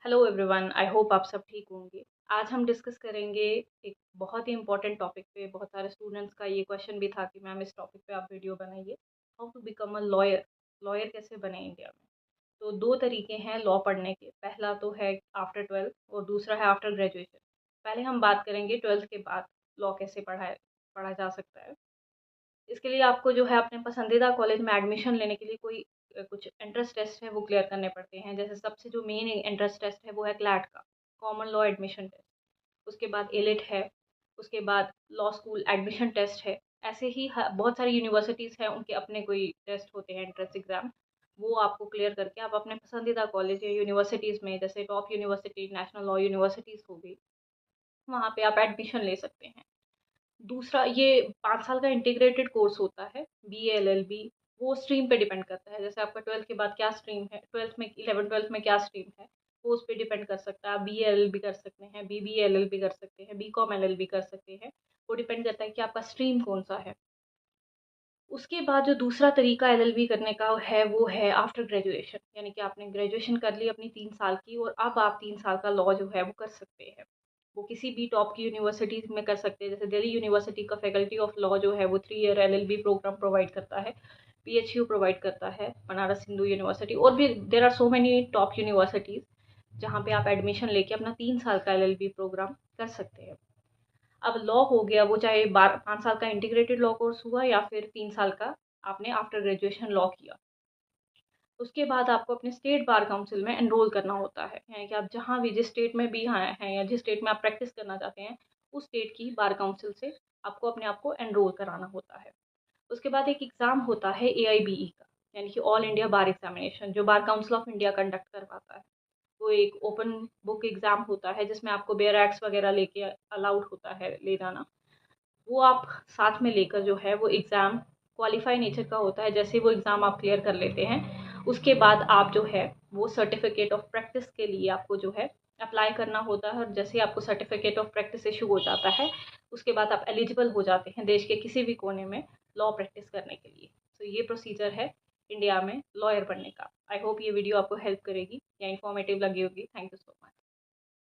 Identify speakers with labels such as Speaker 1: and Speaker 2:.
Speaker 1: Hello everyone, I hope आप सब ठीक होंगे। आज हम डिस्कस करेंगे एक बहुत ही इम्पोर्टेंट टॉपिक पे। बहुत सारे स्टूडेंट्स का ये क्वेश्चन भी था कि मैम इस टॉपिक पे आप वीडियो बनाइए, how to become a lawyer. Lawyer कैसे बने इंडिया में। तो दो तरीके हैं लॉ पढ़ने के। पहला तो है आफ्टर ट्वेल्थ और दूसरा है आफ्टर ग्रेजुएशन। पहले हम बात करेंगे ट्वेल्थ के बाद लॉ कैसे पढ़ा जा सकता है। इसके लिए आपको जो है अपने पसंदीदा कॉलेज में एडमिशन लेने के लिए कोई कुछ एंट्रेंस टेस्ट है वो क्लियर करने पड़ते हैं। जैसे सबसे जो मेन एंट्रेंस टेस्ट है वो है क्लैट का, कॉमन लॉ एडमिशन टेस्ट। उसके बाद एलिट है। उसके बाद लॉ स्कूल एडमिशन टेस्ट है। ऐसे ही बहुत सारी यूनिवर्सिटीज़ हैं, उनके अपने कोई टेस्ट होते हैं, एंट्रेंस एग्जाम। वो आपको क्लियर करके आप अपने पसंदीदा कॉलेज या यूनिवर्सिटीज़ में, जैसे top university national law universities हो गई, वहाँ पे आप एडमिशन ले सकते हैं। दूसरा, ये 5 साल का इंटीग्रेटेड कोर्स होता है, बीए एलएलबी। वो स्ट्रीम पे डिपेंड करता है, जैसे आपका 12th के बाद क्या स्ट्रीम है, 12th में 11 12th में क्या स्ट्रीम है, वो उस पे डिपेंड कर सकता है। आप बीए एलएलबी कर सकते हैं, बीबीए एलएलबी कर सकते हैं, बीकॉम एलएलबी कर सकते हैं। वो डिपेंड करता है कि आपका स्ट्रीम कौन सा है। उसके बाद जो दूसरा तरीका एलएलबी करने का है वो है आफ्टर ग्रेजुएशन, यानी कि आपने ग्रेजुएशन कर ली अपनी 3 साल की और अब आप 3 साल का लॉ जो है वो कर सकते हैं। वो किसी भी टॉप की यूनिवर्सिटीज़ में कर सकते हैं। जैसे दिल्ली यूनिवर्सिटी का फैकल्टी ऑफ लॉ जो है वो 3 ईयर एलएलबी प्रोग्राम प्रोवाइड करता है। पीएचयू प्रोवाइड करता है, बनारस हिंदू यूनिवर्सिटी, और भी there are so many top universities जहाँ पे आप एडमिशन लेके अपना 3 साल का एलएलबी प्रोग्राम कर सकते हैं। अब लॉ हो गया वो, चाहे 5 साल का इंटीग्रेटेड लॉ कोर्स हुआ या फिर 3 साल का आपने आफ्टर ग्रेजुएशन लॉ किया। उसके बाद आपको अपने स्टेट बार काउंसिल में एनरोल करना होता है, यानी कि आप जहाँ भी जिस स्टेट में भी हैं या जिस स्टेट में आप प्रैक्टिस करना चाहते हैं, उस स्टेट की बार काउंसिल से आपको अपने आप को एनरोल कराना होता है। उसके बाद एक एग्ज़ाम होता है एआईबीई का, यानी कि ऑल इंडिया बार एग्जामिनेशन, जो bar council of India conduct करवाता है। वो एक ओपन बुक एग्ज़ाम होता है जिसमें आपको बेयर एक्ट्स वगैरह लेके अलाउड होता है ले जाना। वो आप साथ में लेकर जो है वो एग्ज़ाम क्वालिफाई नेचर का होता है। जैसे वो एग्ज़ाम आप क्लियर कर लेते हैं, उसके बाद आप जो है वो सर्टिफिकेट ऑफ प्रैक्टिस के लिए आपको जो है अप्लाई करना होता है। और जैसे आपको सर्टिफिकेट ऑफ प्रैक्टिस इशू हो जाता है, उसके बाद आप एलिजिबल हो जाते हैं देश के किसी भी कोने में लॉ प्रैक्टिस करने के लिए। तो ये प्रोसीजर है इंडिया में लॉयर बनने का। आई होप ये वीडियो आपको हेल्प करेगी या इन्फॉर्मेटिव लगी होगी। Thank you so much.